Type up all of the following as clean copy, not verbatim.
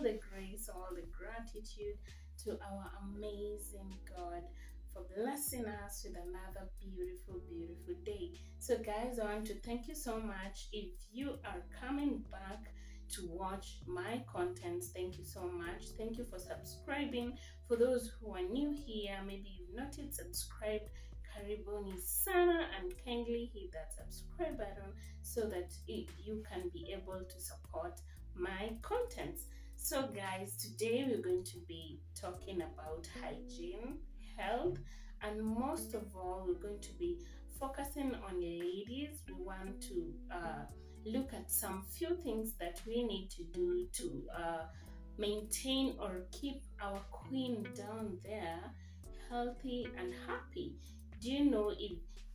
the grace, all the gratitude to our amazing God for blessing us with another beautiful, beautiful day. So, guys, I want to thank you so much. If you are coming back to watch my contents, thank you so much. Thank you for subscribing. For those who are new here, maybe you've not yet subscribed, karibuni sana, and kindly hit that subscribe button so that you can be able to support my contents. So guys, today we're going to be talking about hygiene, health, and most of all we're going to be focusing on ladies. We want to look at some few things that we need to do to maintain or keep our queen down there healthy and happy. Do you know,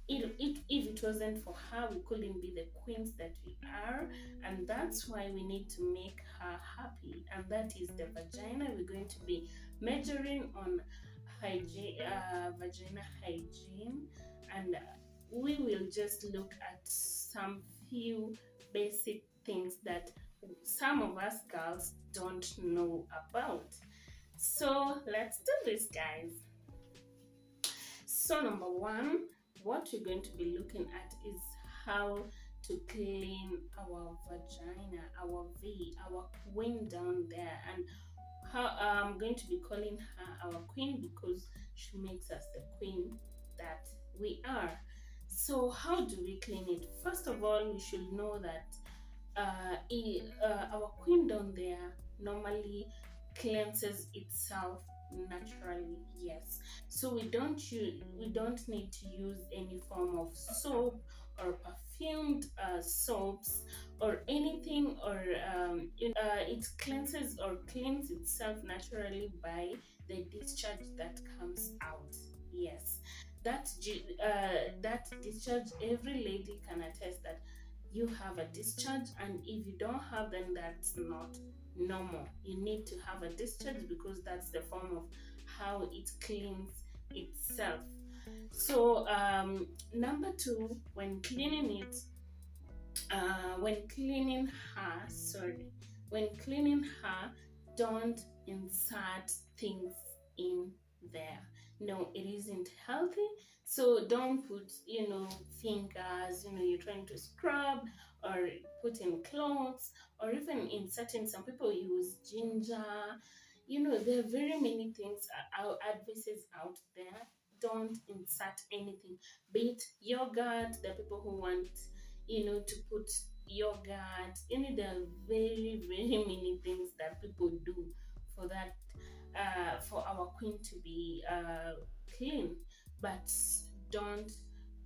if it wasn't for her, we couldn't be the queens that we are, and that's why we need to make her happy, and that is the vagina. We're going to be measuring on hygiene, vagina hygiene, and we will just look at some few basic things that some of us girls don't know about. So let's do this, guys. So number one, what we're going to be looking at is how to clean our vagina, our V, our queen down there, and how I'm going to be calling her our queen because she makes us the queen that we are. So how do we clean it? First of all, we should know that our queen down there normally cleanses itself naturally. Yes, so we don't need to use any form of soap or perfumed soaps or anything, or it cleanses or cleans itself naturally by the discharge that comes out. Yes, that discharge, every lady can attest that you have a discharge, and if you don't have, then that's not normal. You need to have a discharge because that's the form of how it cleans itself. So number two, when cleaning it, when cleaning her, don't insert things in there. No, it isn't healthy. So don't put, fingers, you're trying to scrub or put in clothes, or even inserting. Some people use ginger. There are very many things, advices out there. Don't insert anything. Be it yogurt. There are people who want, to put yogurt. There are very, very many things that people do for that, for our queen to be clean. But don't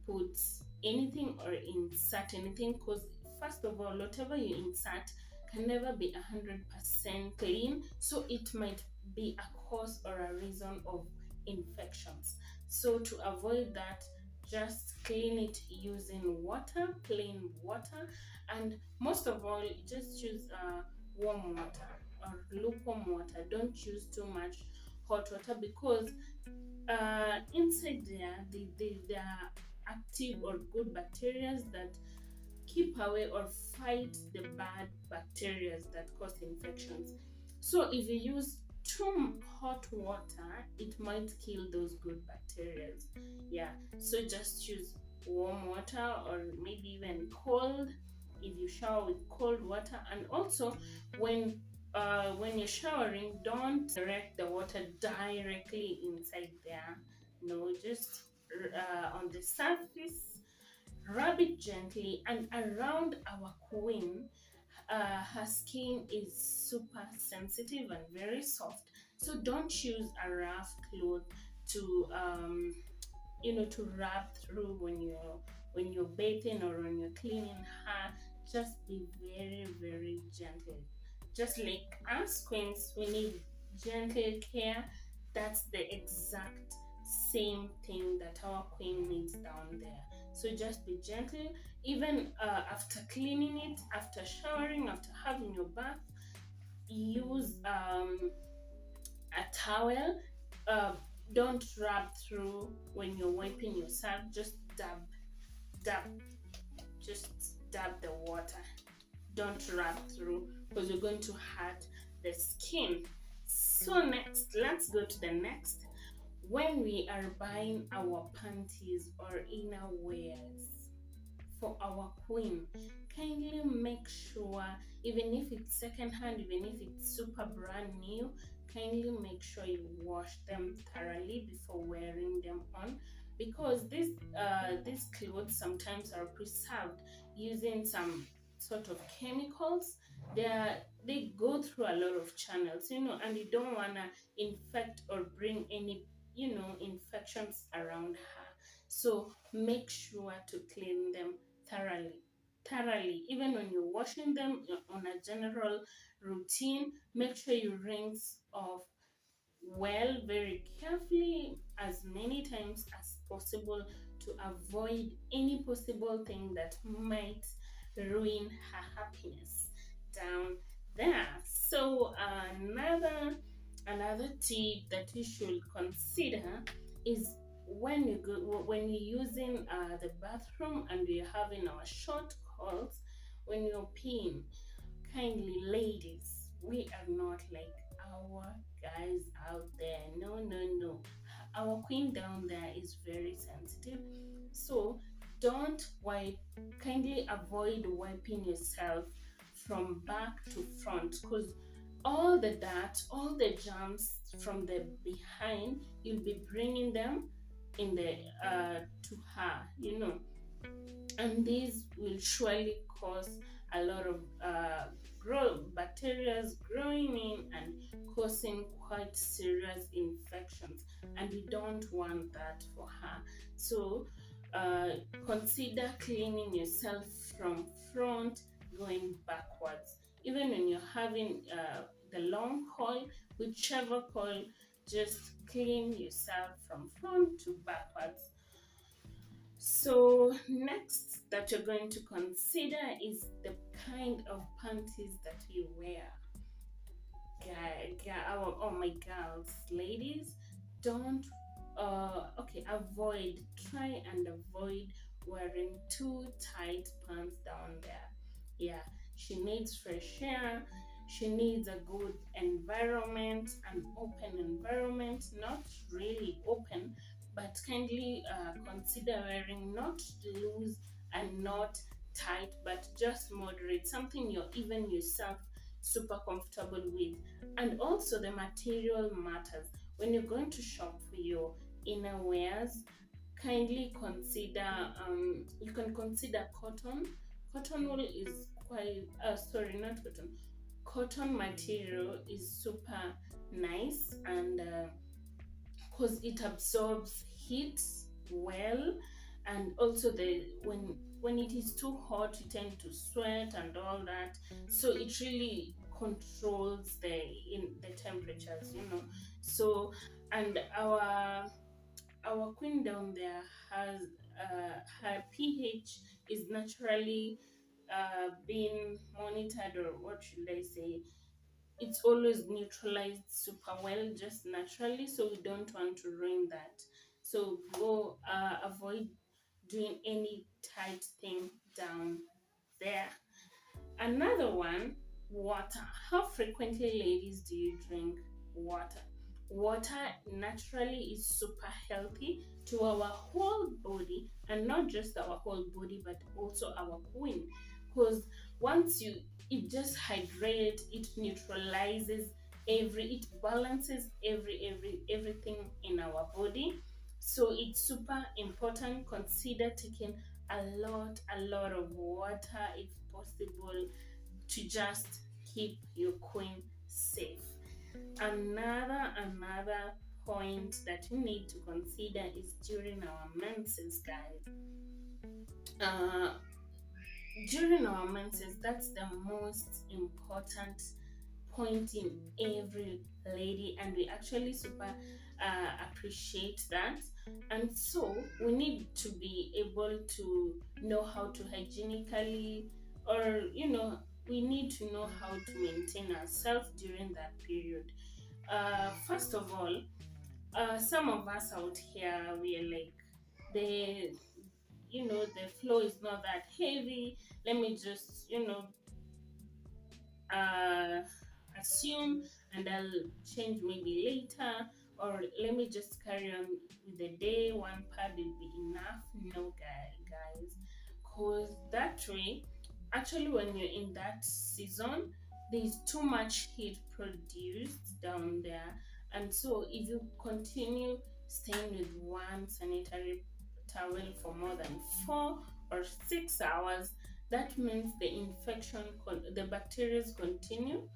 put anything or insert anything, because first of all, whatever you insert can never be 100% clean, so it might be a cause or a reason of infections. So to avoid that, just clean it using water, plain water, and most of all, just use warm water or lukewarm water. Don't use too much hot water, because inside there are active or good bacteria that keep away or fight the bad bacteria that cause infections. So if you use too hot water, it might kill those good bacteria. Yeah, so just use warm water, or maybe even cold if you shower with cold water. And also, when you're showering, don't direct the water directly inside there. No, just on the surface. Rub it gently, and around our queen, her skin is super sensitive and very soft. So don't use a rough cloth to to rub through when you're bathing or when you're cleaning her. Just be very, very gentle. Just like us queens, we need gentle care. That's the exact same thing that our queen needs down there. So just be gentle, even after cleaning it, after showering, after having your bath. Use a towel. Don't rub through when you're wiping yourself. Just dab, just dab the water. Don't rub through, because you're going to hurt the skin. So next, let's go to the next. When we are buying our panties or inner wears for our queen, kindly make sure, even if it's secondhand, even if it's super brand new, kindly make sure you wash them thoroughly before wearing them on, because these clothes sometimes are preserved using some sort of chemicals. They go through a lot of channels, and you don't wanna infect or bring any infections around her. So make sure to clean them thoroughly. Even when you're washing them on a general routine, make sure you rinse off well, very carefully, as many times as possible, to avoid any possible thing that might ruin her happiness down there. So another tip that you should consider is when you're using the bathroom and we're having our short calls, when you're peeing, kindly, ladies, we are not like our guys out there. No, no, no. Our queen down there is very sensitive. So don't wipe, kindly avoid wiping yourself from back to front, because all the dirt, all the germs from the behind, you'll be bringing them in the to her. And these will surely cause a lot of bacteria growing in and causing quite serious infections, and we don't want that for her. So uh, consider cleaning yourself from front going backwards. Even when you're having the long coil, whichever coil, just clean yourself from front to backwards. So next that you're going to consider is the kind of panties that we wear. Oh my girls, ladies, don't okay, try and avoid wearing too tight pants down there. Yeah, she needs fresh air. She needs a good environment, an open environment, not really open, but kindly consider wearing not loose and not tight, but just moderate, something you're even yourself super comfortable with. And also the material matters. When you're going to shop for your inner wears, kindly consider, you can consider cotton. Cotton wool is quite, sorry, not cotton. Cotton material is super nice, and because it absorbs heat well, and also when it is too hot you tend to sweat and all that, so it really controls the temperatures. So, and our queen down there has her pH is naturally being monitored, or what should I say, it's always neutralized super well just naturally, so we don't want to ruin that. So go avoid doing any tight thing down there. Another one, water. How frequently, ladies, do you drink water? Water naturally is super healthy to our whole body, and not just our whole body, but also our queen. Because once it just hydrates, it neutralizes it balances everything in our body. So it's super important. Consider taking a lot of water if possible, to just keep your queen safe. Another point that you need to consider is during our menses, guys. uh, During our menses, that's the most important point in every lady, and we actually super appreciate that. And so we need to be able to know how to hygienically, or we need to know how to maintain ourselves during that period. First of all, some of us out here, we are like, the the flow is not that heavy. Let me just uh assume and I'll change maybe later, or let me just carry on with the day, one pad will be enough. No, guys, because that way, actually, when you're in that season, there's too much heat produced down there, and so if you continue staying with one sanitary towel for more than 4 or 6 hours, that means the the bacteria continue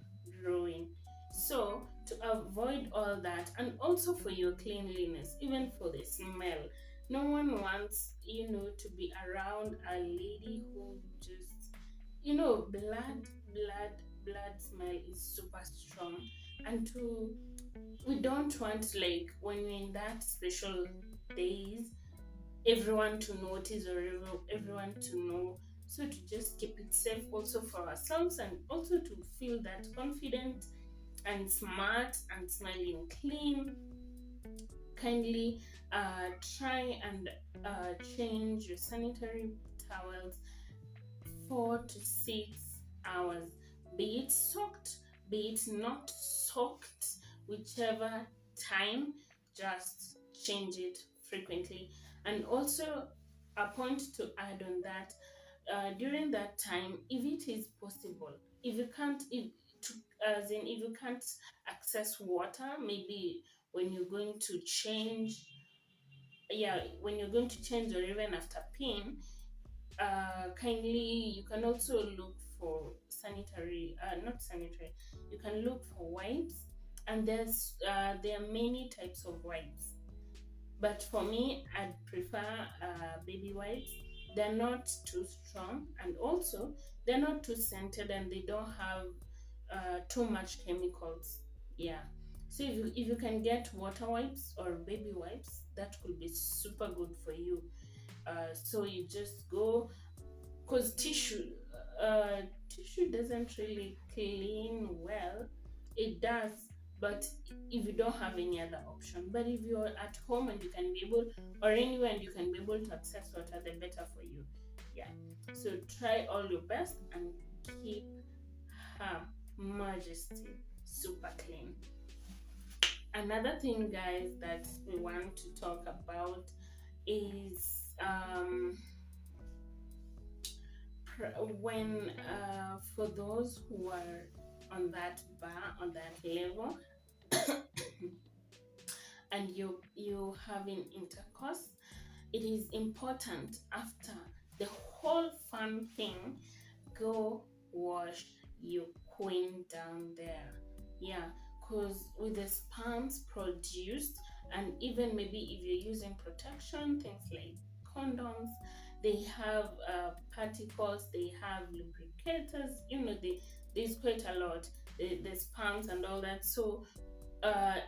growing. So to avoid all that, and also for your cleanliness, even for the smell, no one wants, to be around a lady who just, blood smell is super strong. And we don't want, like, when we're in that special days, everyone to notice, or everyone to know. So to just keep it safe also for ourselves, and also to feel that confident and smart and smelling clean, kindly try and change your sanitary towels 4 to 6 hours, be it soaked, be it not soaked, whichever time, just change it frequently. And also, a point to add on that, during that time, if it is possible, if you can't, if you can't access water, maybe when you're going to change, yeah, when you're going to change, or even after peeing, kindly, you can also look for sanitary, not sanitary, you can look for wipes, and there are many types of wipes, but for me, I'd prefer baby wipes. They're not too strong, and also they're not too scented, and they don't have too much chemicals. Yeah. So if you can get water wipes or baby wipes, that could be super good for you. So you just go, because tissue doesn't really clean well. It does, but if you don't have any other option, but if you're at home and you can be able, or anywhere and you can be able to access water, the better for you. Yeah, so try all your best and keep Her Majesty super clean. Another thing, guys, that we want to talk about is when for those who are on that bar, on that level, and you having intercourse, it is important, after the whole fun thing, go wash your queen down there. Yeah, because with the sperms produced, and even maybe if you're using protection, things like condoms, they have particles, they have lubricators, there's quite a lot, the sperms and all that. So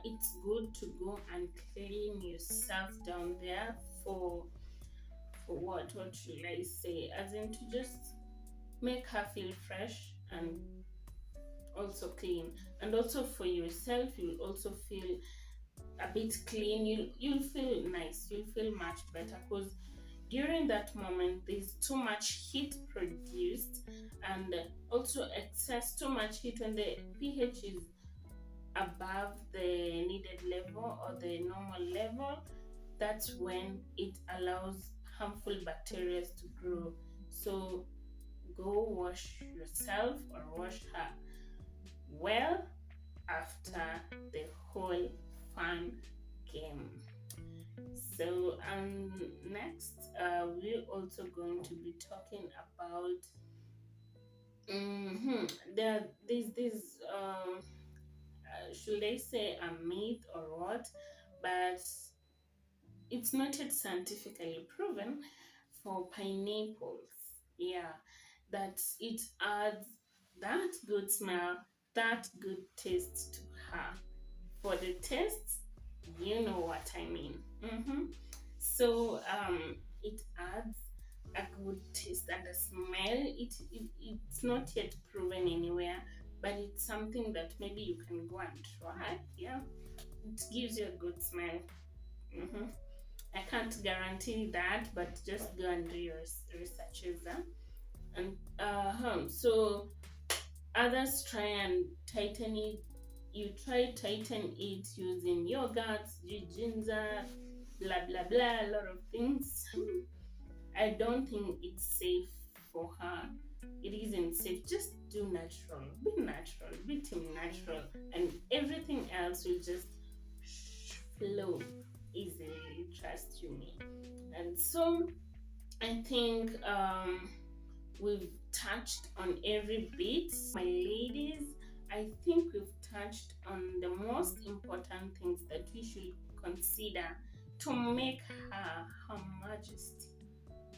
it's good to go and clean yourself down there for what should I say, as in to just make her feel fresh and also clean. And also for yourself, you'll also feel a bit clean. You'll feel nice, you'll feel much better, because during that moment there's too much heat produced, and also excess too much heat. When the pH is above the needed level or the normal level, that's when it allows harmful bacteria to grow. So go wash yourself or wash her well after the whole fun game. So next, we're also going to be talking about there's this should I say a myth or what, but it's not yet scientifically proven, for pineapples. Yeah, that it adds that good smell, that good taste to her. For the taste, you know what I mean. So it adds a good taste and a smell. It's not yet proven anywhere, but it's something that maybe you can go and try. Yeah, it gives you a good smell. I can't guarantee that, but just go and do your researches. And so Others try and tighten it. You try tighten it using yogurt, ginger, blah blah blah, a lot of things. I don't think it's safe for her. It isn't safe. Just do natural, be team natural, and everything else will just flow easily. Trust you me. And so I think we've touched on every bit. My ladies, I think we've touched on the most important things that we should consider to make her majesty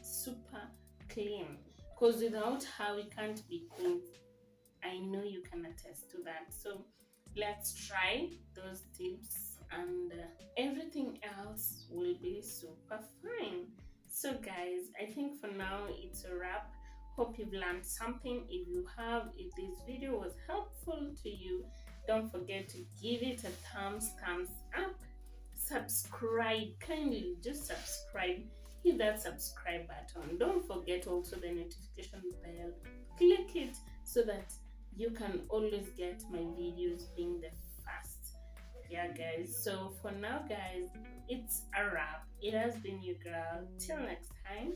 super clean. Because without her, we can't be clean. I know you can attest to that. So let's try those tips, and everything else will be super fine. So guys, I think for now it's a wrap. Hope you've learned something. If you have, if this video was helpful to you, don't forget to give it a thumbs up. Subscribe, kindly just subscribe. Hit that subscribe button. Don't forget also the notification bell. Click it so that you can always get my videos being the first. Yeah guys, so for now guys, it's a wrap. It has been your girl. Till next time.